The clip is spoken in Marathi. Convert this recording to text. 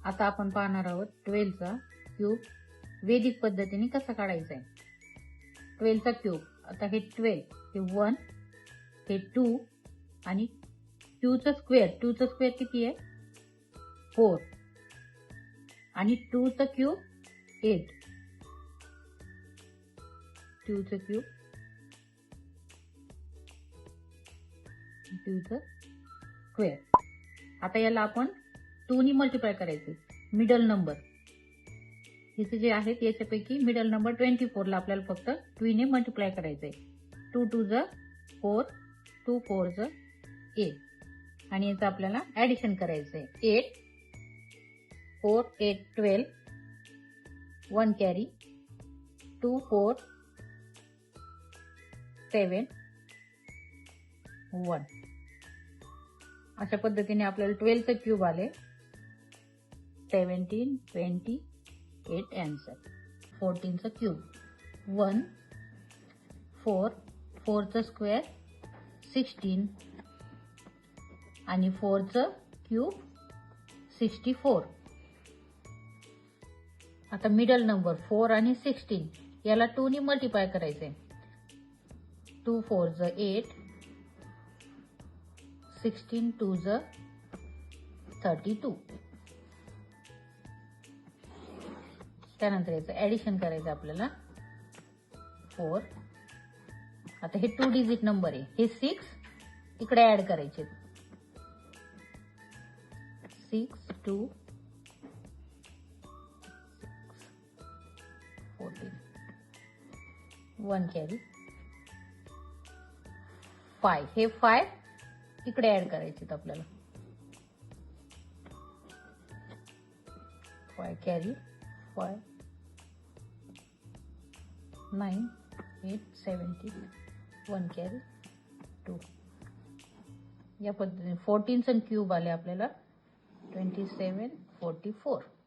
आता आपण पाहणार आहोत 12चा क्यूब वैदिक पद्धतीने कसा काढायचा आहे। 12चा क्यूब, आता हे 12, हे 1, हे 2 आणि 2चा स्क्वेअर किती आहे 4 आणि 2चा क्यूब 8, 2चा क्यूब 2चा स्क्वेअर। आता याला आपण 2 ने मल्टिप्लाय करायचे। मिडल नंबर इथे जे आहेत याच्यापैकी मिडल नंबर 24 ला आपल्याला फक्त 2 ने मल्टिप्लाय करायचंय। 2 2 जा 4, 2 4 जा 8 आणि याचं आपल्याला ऍडिशन करायचंय। 8 4 8 12, 1 कॅरी, 2 4 7 1। अशा पद्धतीने आपल्याला 12चा क्यूब आले 17 28 आन्सर। 14चा क्यूब 1 4 4चा स्क्वेअर 16 आणि 4चा क्यूब 64। आता मिडल नंबर 4 आणि 16 याला 2 ने मल्टिप्लाय करायचंय। 2 4 जा 8, 16 2 जा 32। त्यानंतर याचं ऍडिशन करायचं आपल्याला 4। आता हे 2 डिजिट नंबर आहे, हे 6 इकडे ऍड करायचे। 6 2 14, 1 कॅरी, 5, हे 5 इकडे ऍड करायचे आपल्याला। 5 कॅरी 5 9 8 17, 1 कॅरी 2। या पद्धतीने 14चा क्यूब आले आपल्याला 27 44।